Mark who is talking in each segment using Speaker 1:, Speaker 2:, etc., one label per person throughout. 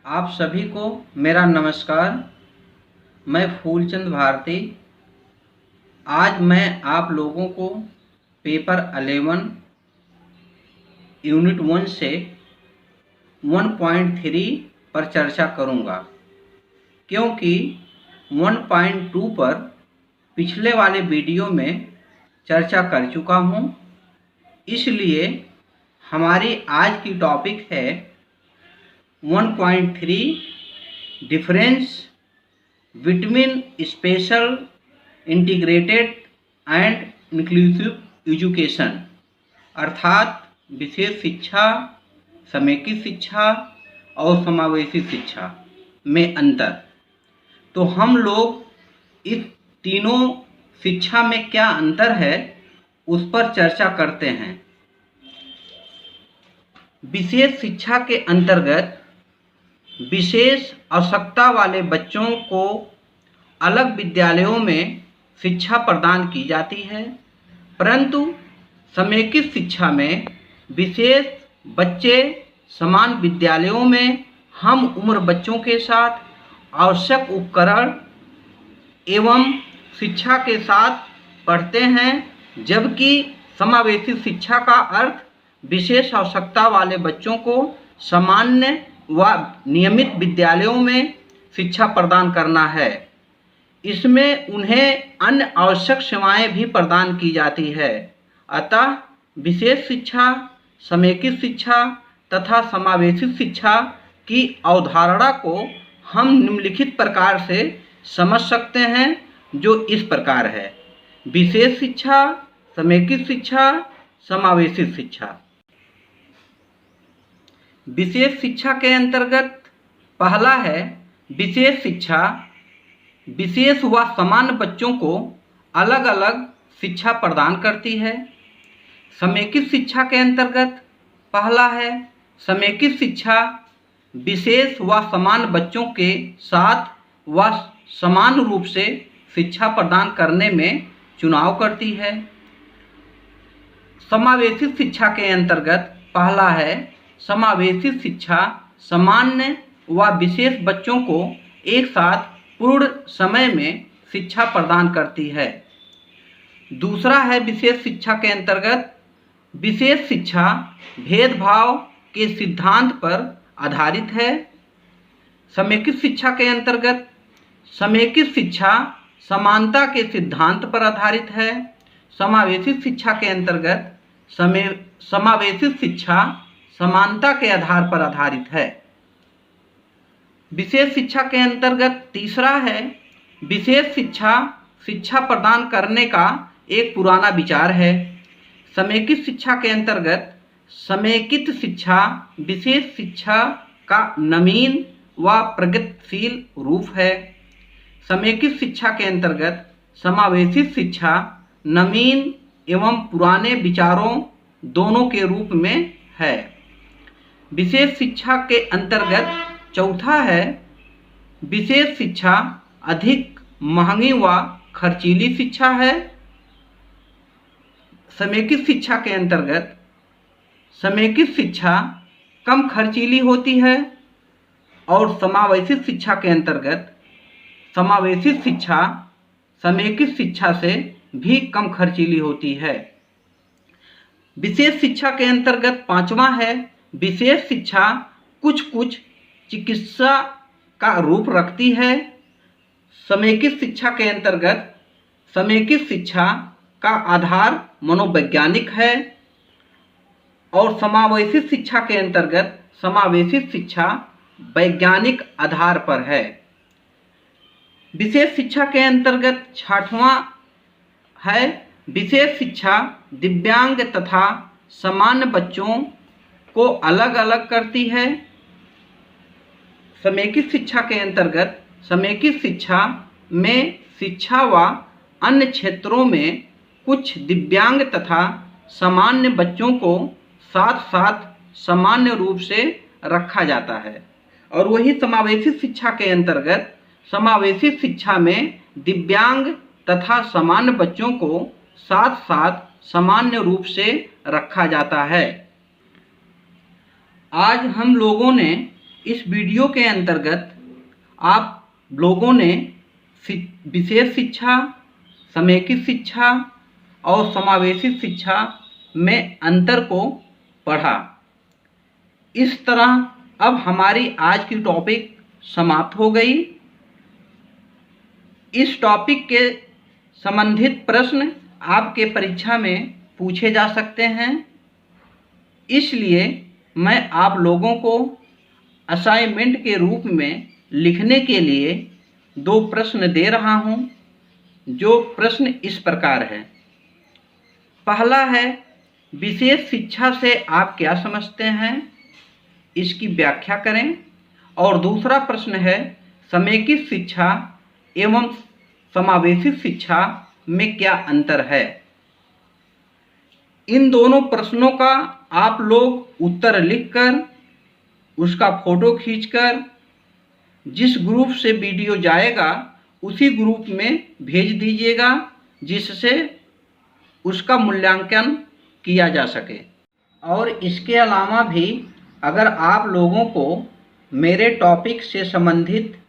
Speaker 1: आप सभी को मेरा नमस्कार। मैं फूलचंद भारती। आज मैं आप लोगों को पेपर 11 यूनिट 1 से 1.3 पर चर्चा करूंगा, क्योंकि 1.2 पर पिछले वाले वीडियो में चर्चा कर चुका हूं। इसलिए हमारी आज की टॉपिक है 1.3 difference between special integrated and inclusive education, अर्थात विशेष शिक्षा, समेकित शिक्षा और समावेशी शिक्षा में अंतर। तो हम लोग इस तीनों शिक्षा में क्या अंतर है उस पर चर्चा करते हैं। विशेष शिक्षा के अंतर्गत विशेष आवश्यकता वाले बच्चों को अलग विद्यालयों में शिक्षा प्रदान की जाती है, परंतु समेकित शिक्षा में विशेष बच्चे समान विद्यालयों में हम उम्र बच्चों के साथ आवश्यक उपकरण एवं शिक्षा के साथ पढ़ते हैं, जबकि समावेशी शिक्षा का अर्थ विशेष आवश्यकता वाले बच्चों को सामान्य व नियमित विद्यालयों में शिक्षा प्रदान करना है। इसमें उन्हें अन्य आवश्यक सेवाएं भी प्रदान की जाती है। अतः विशेष शिक्षा, समेकित शिक्षा तथा समावेशी शिक्षा की अवधारणा को हम निम्नलिखित प्रकार से समझ सकते हैं, जो इस प्रकार है: विशेष शिक्षा, समेकित शिक्षा, समावेशी शिक्षा। विशेष शिक्षा के अंतर्गत पहला है विशेष शिक्षा। विशेष व सामान्य बच्चों को अलग अलग शिक्षा प्रदान करती है। समेकित शिक्षा के अंतर्गत पहला है समेकित शिक्षा। विशेष व सामान्य बच्चों के साथ व समान रूप से शिक्षा प्रदान करने में चुनाव करती है। समावेशी शिक्षा के अंतर्गत पहला है समावेशी शिक्षा। सामान्य व विशेष बच्चों को एक साथ पूर्ण समय में शिक्षा प्रदान करती है। दूसरा है विशेष शिक्षा के अंतर्गत विशेष शिक्षा भेदभाव के सिद्धांत पर आधारित है। समेकित शिक्षा के अंतर्गत समेकित शिक्षा समानता के सिद्धांत पर आधारित है। समावेशी शिक्षा के अंतर्गत समावेशी शिक्षा समानता के आधार पर आधारित है। विशेष शिक्षा के अंतर्गत तीसरा है विशेष शिक्षा। शिक्षा प्रदान करने का एक पुराना विचार है। समेकित शिक्षा के अंतर्गत समेकित शिक्षा विशेष शिक्षा का नवीन व प्रगतिशील रूप है। समेकित शिक्षा के अंतर्गत समावेशी शिक्षा नवीन एवं पुराने विचारों दोनों के रूप में है। विशेष शिक्षा के अंतर्गत चौथा है विशेष शिक्षा अधिक महंगी व खर्चीली शिक्षा है। समेकित शिक्षा के अंतर्गत समेकित शिक्षा कम खर्चीली होती है और समावेशी शिक्षा के अंतर्गत समावेशी शिक्षा समेकित शिक्षा से भी कम खर्चीली होती है। विशेष शिक्षा के अंतर्गत पांचवा है विशेष शिक्षा कुछ चिकित्सा का रूप रखती है। समेकित शिक्षा के अंतर्गत समेकित शिक्षा का आधार मनोवैज्ञानिक है और समावेशी शिक्षा के अंतर्गत समावेशी शिक्षा वैज्ञानिक आधार पर है। विशेष शिक्षा के अंतर्गत छठवां है विशेष शिक्षा दिव्यांग तथा सामान्य बच्चों को अलग अलग करती है। समेकित शिक्षा के अंतर्गत समेकित शिक्षा में शिक्षा व अन्य क्षेत्रों में कुछ दिव्यांग तथा सामान्य बच्चों को साथ साथ सामान्य रूप से रखा जाता है, और वही समावेशी शिक्षा के अंतर्गत समावेशी शिक्षा में दिव्यांग तथा सामान्य बच्चों को साथ साथ सामान्य रूप से रखा जाता है। आज हम लोगों ने इस वीडियो के अंतर्गत आप लोगों ने विशेष शिक्षा, समेकित शिक्षा और समावेशी शिक्षा में अंतर को पढ़ा। इस तरह अब हमारी आज की टॉपिक समाप्त हो गई। इस टॉपिक के संबंधित प्रश्न आपके परीक्षा में पूछे जा सकते हैं, इसलिए मैं आप लोगों को असाइनमेंट के रूप में लिखने के लिए 2 प्रश्न दे रहा हूं, जो प्रश्न इस प्रकार है। पहला है, विशेष शिक्षा से आप क्या समझते हैं, इसकी व्याख्या करें। और दूसरा प्रश्न है, समेकित शिक्षा एवं समावेशी शिक्षा में क्या अंतर है। इन दोनों प्रश्नों का आप लोग उत्तर लिखकर उसका फोटो खींचकर जिस ग्रुप से वीडियो जाएगा उसी ग्रुप में भेज दीजिएगा, जिससे उसका मूल्यांकन किया जा सके। और इसके अलावा भी अगर आप लोगों को मेरे टॉपिक से संबंधित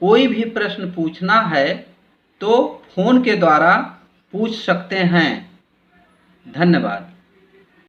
Speaker 1: कोई भी प्रश्न पूछना है तो फ़ोन के द्वारा पूछ सकते हैं। धन्यवाद।